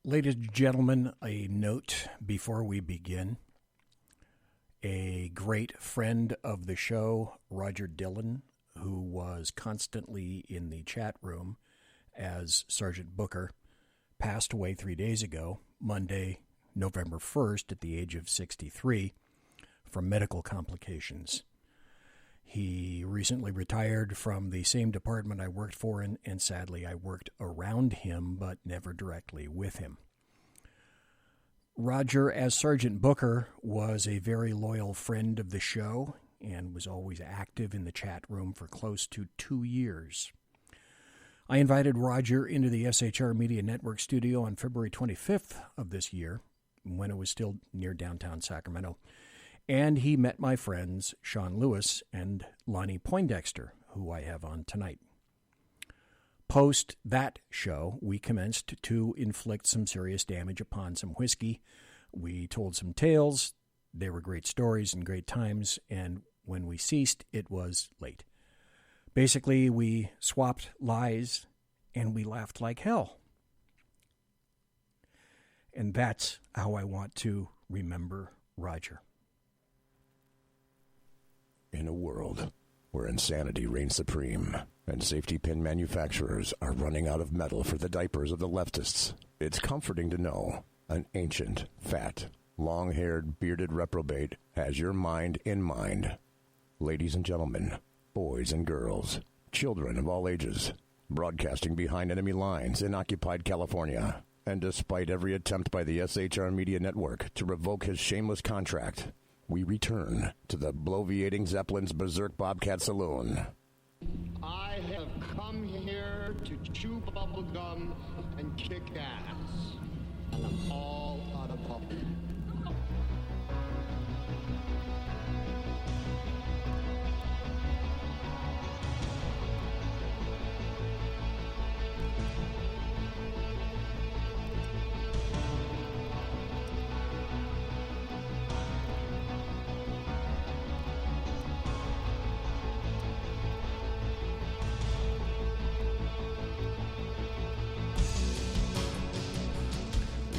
Ladies and gentlemen, a note before we begin. A great friend of the show, Roger Dillon, who was constantly in the chat room as Sgt Booker, passed away 3 days ago, Monday, November 1st, at the age of 63, from medical complications. He recently retired from the same department I worked for, and sadly I worked around him, but never directly with him. Roger, as Sgt Booker, was a very loyal friend of the show and was always active in the chat room for close to 2 years. I invited Roger into the SHR Media Network studio on February 25th of this year, when it was still near downtown Sacramento, and he met my friends Sean Lewis and Lonnie Poindexter, who I have on tonight. Post that show, we commenced to inflict some serious damage upon some whiskey. We told some tales. They were great stories and great times, and when we ceased, it was late. Basically, we swapped lies, and we laughed like hell. And that's how I want to remember Roger. In a world where insanity reigns supreme and safety pin manufacturers are running out of metal for the diapers of the leftists, it's comforting to know an ancient, fat, long-haired, bearded reprobate has your mind in mind. Ladies and gentlemen, boys and girls, children of all ages, broadcasting behind enemy lines in occupied California, and despite every attempt by the SHR Media Network to revoke his shameless contract, we return to the bloviating Zeppelin's Berserk Bobcat Saloon. I have come here to chew bubble gum and kick ass, and I'm all out of bubble.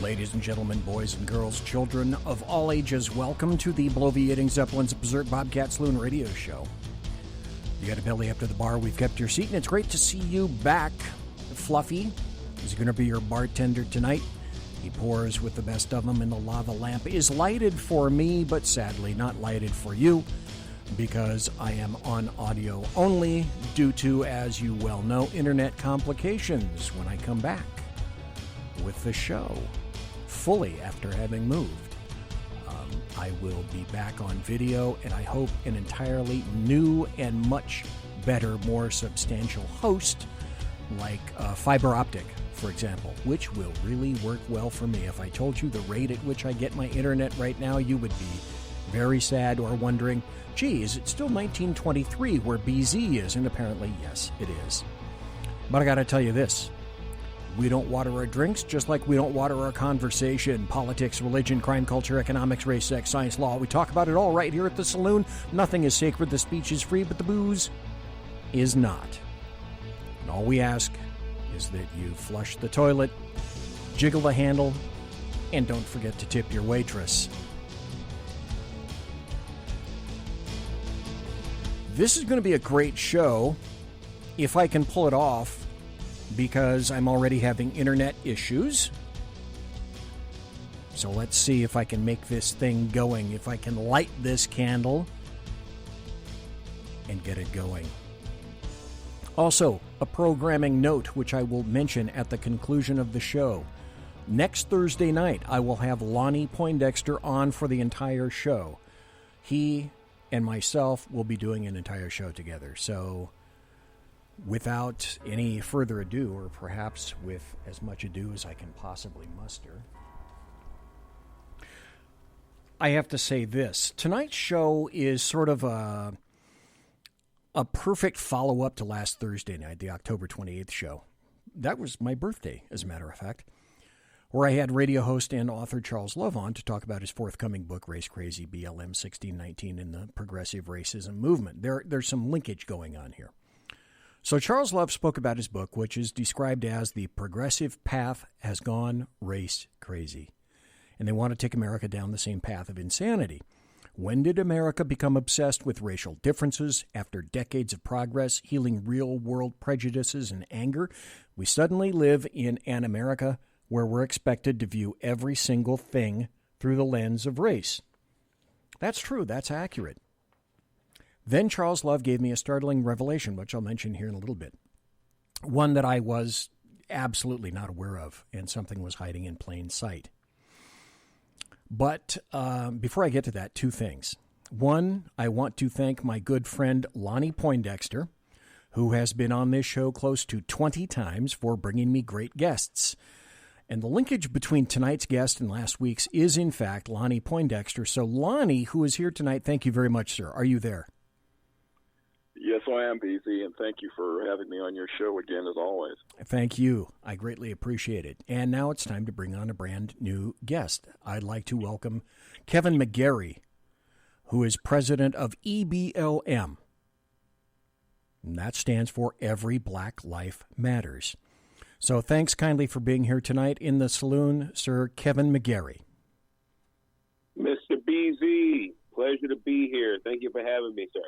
Ladies and gentlemen, boys and girls, children of all ages, welcome to the Bloviating Zeppelin's Berserk Bobcat Saloon radio show. You got a belly up to the bar, we've kept your seat, and it's great to see you back. Fluffy is going to be your bartender tonight. He pours with the best of them, and the lava lamp is lighted for me, but sadly not lighted for you, because I am on audio only due to, as you well know, internet complications when I come back with the show. Fully after having moved. I will be back on video, and I hope an entirely new and much better, more substantial host, like fiber optic, for example, which will really work well for me. If I told you the rate at which I get my internet right now, you would be very sad or wondering, gee, is it still 1923 where BZ is? And apparently, yes, it is. But I got to tell you this. We don't water our drinks, just like we don't water our conversation. Politics, religion, crime, culture, economics, race, sex, science, law. We talk about it all right here at the Saloon. Nothing is sacred. The speech is free, but the booze is not. And all we ask is that you flush the toilet, jiggle the handle, and don't forget to tip your waitress. This is going to be a great show if I can pull it off, because I'm already having internet issues. So let's see if I can make this thing going, if I can light this candle and get it going. Also, a programming note which I will mention at the conclusion of the show. Next Thursday night, I will have Lonnie Poindexter on for the entire show. He and myself will be doing an entire show together. So without any further ado, or perhaps with as much ado as I can possibly muster, I have to say this. Tonight's show is sort of a perfect follow-up to last Thursday night, the October 28th show. That was my birthday, as a matter of fact, where I had radio host and author Charles Love on to talk about his forthcoming book, Race Crazy, BLM 1619 in the Progressive Racism Movement. There's some linkage going on here. So Charles Love spoke about his book, which is described as The Progressive Path Has Gone Race Crazy. And they want to take America down the same path of insanity. When did America become obsessed with racial differences? After decades of progress, healing real-world prejudices and anger, we suddenly live in an America where we're expected to view every single thing through the lens of race. That's true. That's accurate. Then Charles Love gave me a startling revelation, which I'll mention here in a little bit. One that I was absolutely not aware of, and something was hiding in plain sight. But before I get to that, two things. One, I want to thank my good friend Lonnie Poindexter, who has been on this show close to 20 times, for bringing me great guests. And the linkage between tonight's guest and last week's is, in fact, Lonnie Poindexter. So, Lonnie, who is here tonight, thank you very much, sir. Are you there? Yes, I am, BZ, and thank you for having me on your show again, as always. Thank you. I greatly appreciate it. And now it's time to bring on a brand new guest. I'd like to welcome KEVIN McGARY, who is president of EBLM. And that stands for Every Black Life Matters. So thanks kindly for being here tonight in the Saloon, Sir KEVIN McGARY. Mr. BZ, pleasure to be here. Thank you for having me, sir.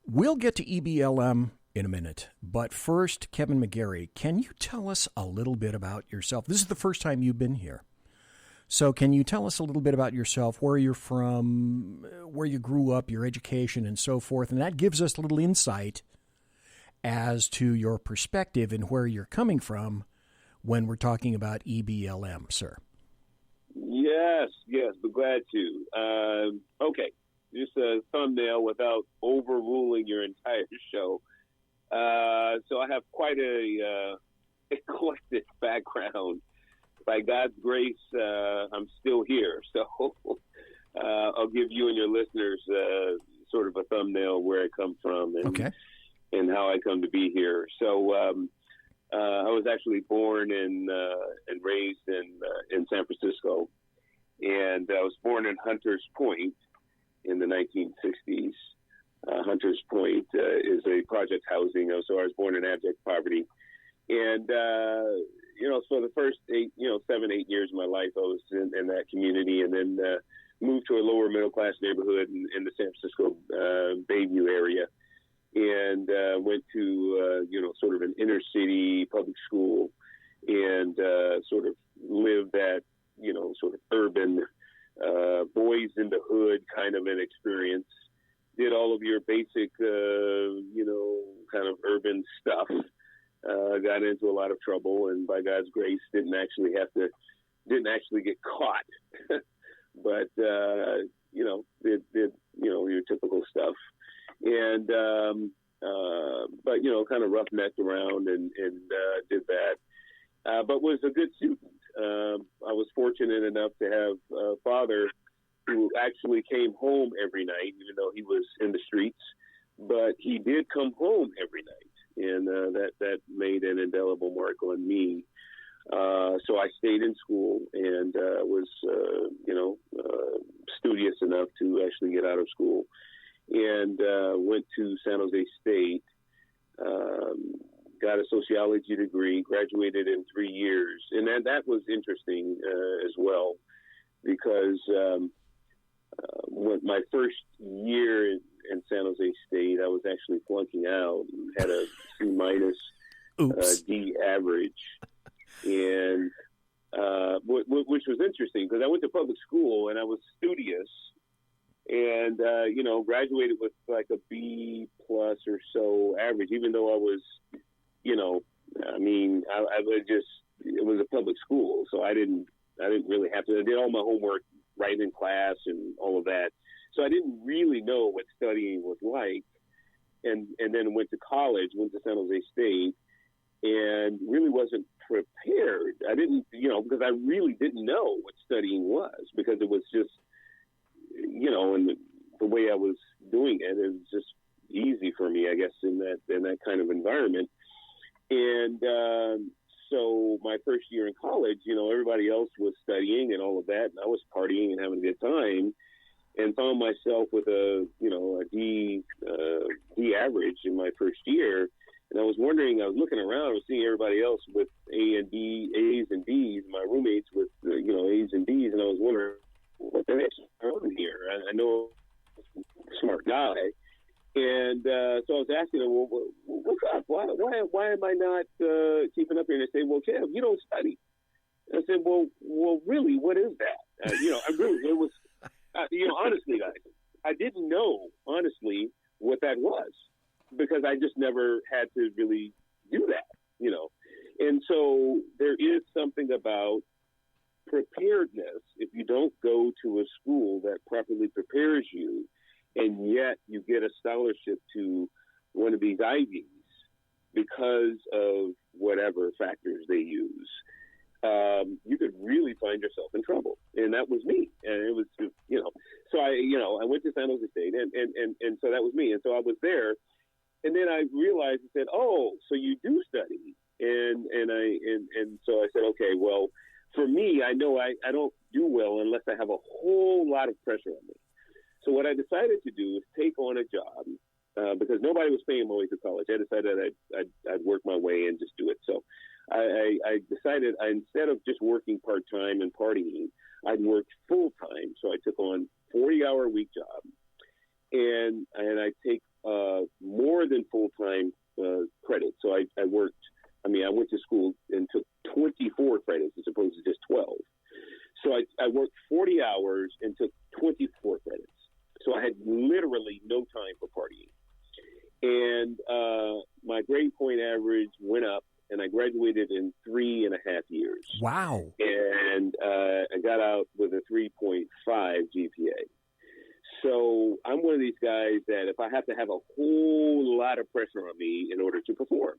We'll get to EBLM in a minute, but first, KEVIN McGARY, can you tell us a little bit about yourself? This is the first time you've been here. So can you tell us a little bit about yourself, where you're from, where you grew up, your education, and so forth? And that gives us a little insight as to your perspective and where you're coming from when we're talking about EBLM, sir. Yes, be glad to. Okay. Just a thumbnail without overruling your entire show. So I have quite a eclectic background. By God's grace, I'm still here. So I'll give you and your listeners sort of a thumbnail where I come from and how I come to be here. So I was actually born and raised in San Francisco, and I was born in Hunters Point in the 1960s. Hunters Point is a project housing, so I was born in abject poverty. And, so the first 7, 8 years of my life, I was in that community, and then moved to a lower middle-class neighborhood in the San Francisco Bayview area, and went to, sort of an inner-city public school, and sort of lived that, sort of urban boys in the hood kind of an experience. Did all of your basic, kind of urban stuff. Got into a lot of trouble, and by God's grace, didn't actually get caught. But did your typical stuff, and but kind of rough-necked around and did that. But was a good student. I was fortunate enough to have a father who actually came home every night, even though he was in the streets. But he did come home every night, and that made an indelible mark on me. So I stayed in school and was, studious enough to actually get out of school, and went to San Jose State. Got a sociology degree, graduated in 3 years. And that was interesting as well, because when my first year in San Jose State, I was actually flunking out and had a C- D average. And which was interesting, because I went to public school and I was studious, and, graduated with like a B+ or so average, even though I was, it was a public school, so I didn't really have to. I did all my homework right in class and all of that, so I didn't really know what studying was like. And then went to college, went to San Jose State, and really wasn't prepared. I didn't, because I really didn't know what studying was, because it was just, and the way I was doing it was just easy for me, I guess, in that kind of environment. And so my first year in college, everybody else was studying and all of that, and I was partying and having a good time, and found myself with a D average in my first year. And I was wondering, I was looking around, I was seeing everybody else with A's and D's, my roommates with, A's and D's, and I was wondering, what the heck's going on here? I know I'm a smart guy. And so I was asking them, well, what's up? Why am I not keeping up here? And they say, well, Kev, you don't study. And I said, well, really, what is that? It was, honestly, guys, I didn't know, honestly, what that was, because I just never had to really do that, And so there is something about preparedness. If you don't go to a school that properly prepares you, and yet you get a scholarship to one of these Ivies because of whatever factors they use, you could really find yourself in trouble. And that was me. And it was, so I went to San Jose State, and so that was me. And so I was there. And then I realized, I said, oh, so you do study. And so I said, okay, well, for me, I know I don't do well unless I have a whole lot of pressure on me. So what I decided to do is take on a job because nobody was paying my way to college. I decided I'd work my way and just do it. So I decided instead of just working part-time and partying, I'd work full-time. So I took on 40-hour-a-week job, and I take more than full-time credit. So I went to school and took 24 credits as opposed to just 12. So I worked 40 hours and took 24 credits. So I had literally no time for partying. And my grade point average went up, and I graduated in 3.5 years. Wow. And I got out with a 3.5 GPA. So I'm one of these guys that if I have to have a whole lot of pressure on me in order to perform.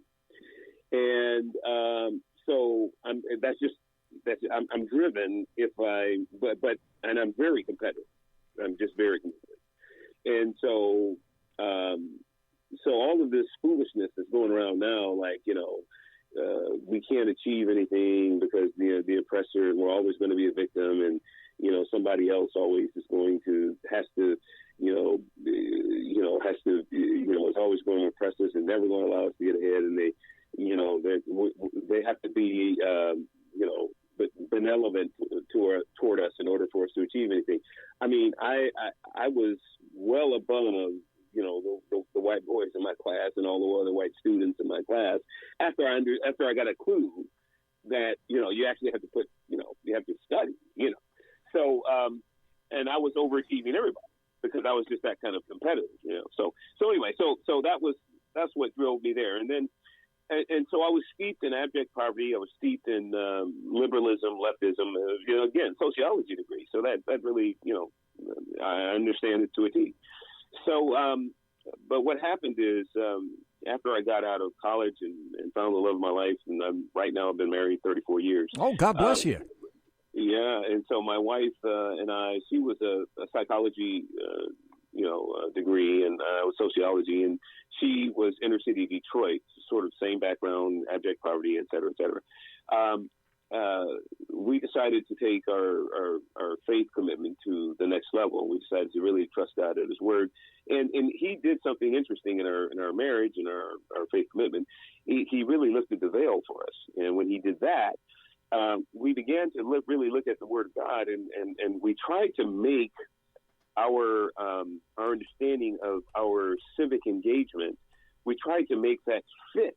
And so I'm driven and I'm very competitive. I'm just very competitive. And so all of this foolishness that's going around now, like, we can't achieve anything because the oppressor, we're always going to be a victim, and somebody else always is always going to oppress us and never going to allow us to get ahead, and they have to be benevolent toward us in order for us to achieve anything. I mean, I was well above the white boys in my class and all the other white students in my class after I got a clue that you actually have to put you have to study so and I was overachieving everybody because I was just that kind of competitive so anyway so that's what drove me there. And then and so I was steeped in abject poverty. I was steeped in liberalism, leftism, again, sociology degree. So that really, I understand it to a T. So, but what happened is after I got out of college and found the love of my life, and right now I've been married 34 years. Oh, God bless you. Yeah, and so my wife and I, she was a psychology, degree, and I was sociology, and she was inner city Detroit, sort of same background, abject poverty, et cetera, et cetera. We decided to take our faith commitment to the next level. We decided to really trust God at His word, and He did something interesting in our marriage and our faith commitment. He really lifted the veil for us, and when He did that, we began to really look at the Word of God, and we tried to make our understanding of our civic engagement. We tried to make that fit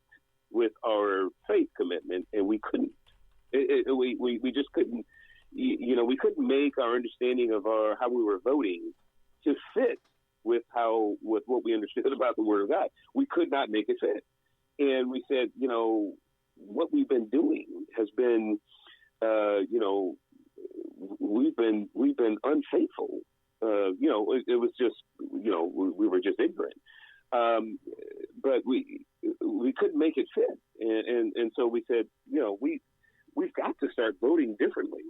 with our faith commitment, and we couldn't. We just couldn't. We couldn't make our understanding of how we were voting to fit with what we understood about the Word of God. We could not make it fit, and we said, what we've been doing has been, we've been unfaithful. It was just, we were just ignorant. But we couldn't make it fit. And so we said, we've got to start voting differently.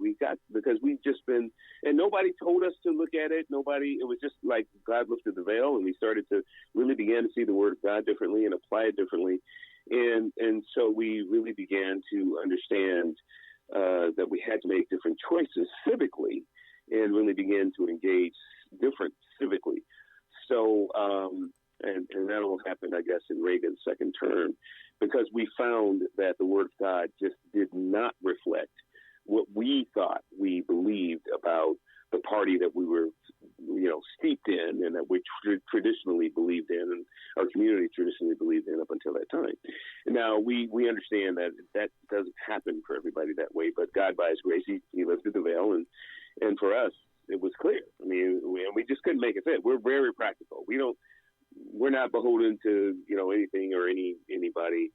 Because we've just been, and nobody told us to look at it. It was just like God lifted the veil, and we started to really begin to see the Word of God differently and apply it differently. And so we really began to understand that we had to make different choices civically and really began to engage different civically. So, and that all happened, I guess, in Reagan's second term. did not reflect what we thought we believed about the party that we were, steeped in and that we traditionally believed in, and our community traditionally believed in up until that time. Now, we understand that doesn't happen for everybody that way, but God, by His grace, He lifted the veil, and for us, it was clear. I mean, we just couldn't make it fit. We're very practical. We're not beholden to, anything or anybody,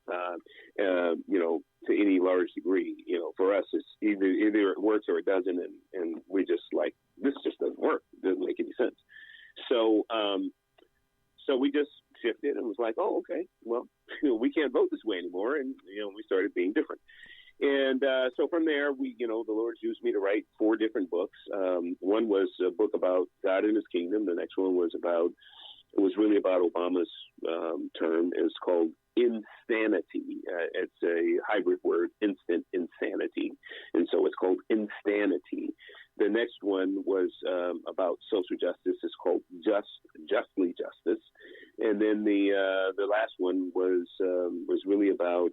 to any large degree. For us, it's either it works or it doesn't, and we just like, this just doesn't work. It doesn't make any sense. So we just shifted and was like, oh, okay, well, we can't vote this way anymore, and we started being different. And so from there, the Lord used me to write 4 different books. One was a book about God and His kingdom. The next one was really about Obama's term. It was called Insanity. It's a hybrid word, instant insanity. And so it's called Insanity. The next one was about social justice. It's called Justly Justice. And then the last one was really about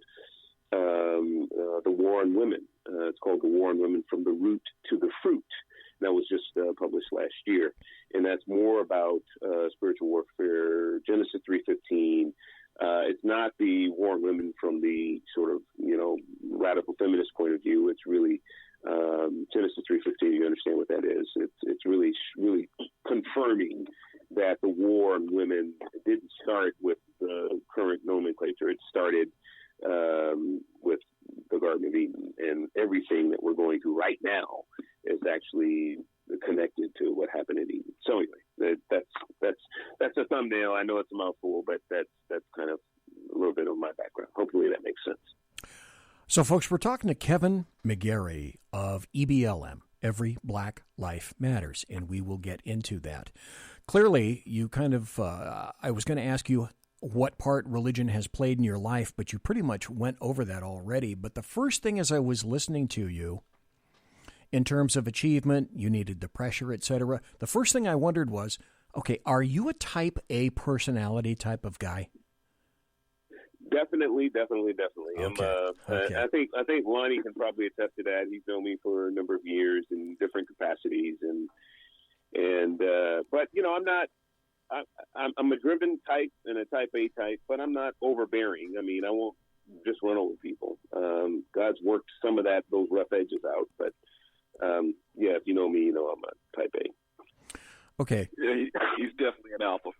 the war on women. It's called The War on Women, From the Root to the Fruit. That was just published last year. And that's more about spiritual warfare, Genesis 3:15. It's not the war on women from the sort of, radical feminist point of view. It's really Genesis 3:15. You understand what that is. It's really confirming that the war on women didn't start with the current nomenclature. It started with the Garden of Eden, and everything that we're going through right now is actually connected to what happened in Eden. So anyway, that's a thumbnail. I know it's a mouthful, but that's kind of a little bit of my background. Hopefully that makes sense. So, folks, we're talking to KEVIN McGARY of EBLM, Every Black Life Matters, and we will get into that. Clearly, you kind of, I was going to ask you what part religion has played in your life, but you pretty much went over that already. But the first thing as I was listening to you, in terms of achievement, you needed the pressure, etc. The first thing I wondered was, okay, are you a type A personality type of guy? Definitely. Okay. Okay. I think Lonnie can probably attest to that. He's known me for a number of years in different capacities, but I'm not. I'm a driven type and a type A type, but I'm not overbearing. I mean, I won't just run over people. God's worked some of those rough edges out, but if you know me, you know I'm a type A. Okay. Yeah, he's definitely an alpha.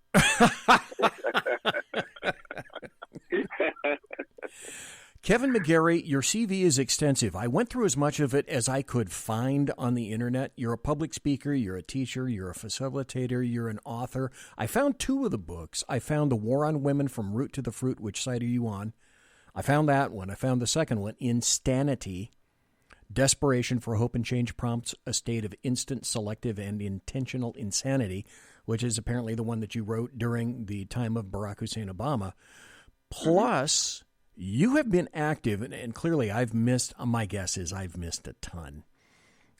KEVIN McGARY, your CV is extensive. I went through as much of it as I could find on the internet. You're a public speaker, you're a teacher, you're a facilitator, you're an author. I found 2 of the books. I found The War on Women, From Root to the Fruit. Which side are you on? I found that one. I found the second one, Insanity. Desperation for Hope and Change Prompts a State of Instant, Selective, and Intentional Insanity, which is apparently the one that you wrote during the time of Barack Hussein Obama. Plus, you have been active, and clearly my guess is I've missed a ton,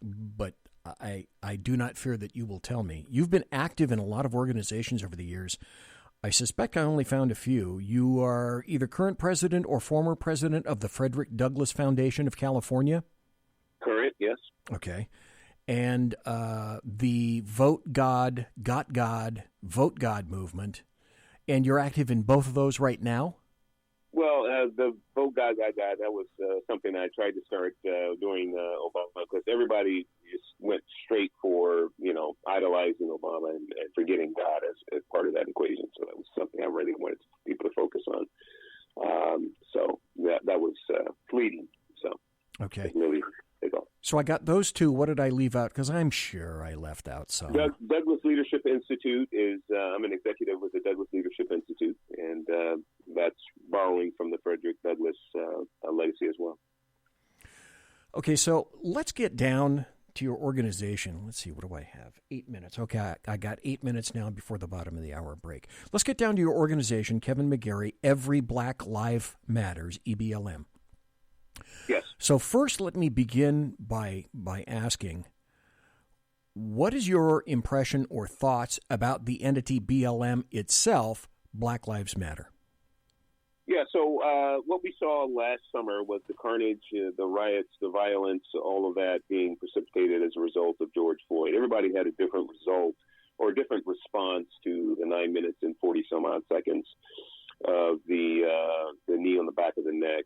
but I do not fear that you will tell me. You've been active in a lot of organizations over the years. I suspect I only found a few. You are either current president or former president of the Frederick Douglass Foundation of California. Current, yes. Okay. And the Vote God, Got God, Vote God movement. And you're active in both of those right now? Well, the Vote God, Got God, that was something I tried to start during Obama, because everybody just went straight for, idolizing Obama and forgetting God as part of that equation. So that was something I really wanted people to focus on. So that was fleeting. So okay. Really. So I got those 2. What did I leave out? Because I'm sure I left out some. Douglass Leadership Institute is, I'm an executive with the Douglass Leadership Institute, and that's borrowing from the Frederick Douglass legacy as well. Okay, so let's get down to your organization. Let's see, what do I have? 8 minutes. Okay, I got 8 minutes now before the bottom of the hour break. Let's get down to your organization, KEVIN McGARY, Every Black Life Matters, EBLM. Yes. So first, let me begin by asking, what is your impression or thoughts about the entity BLM itself, Black Lives Matter? Yeah, So what we saw last summer was the carnage, the riots, the violence, all of that being precipitated as a result of George Floyd. Everybody had a different result or a different response to the 9 minutes and 40 some odd seconds of the knee on the back of the neck.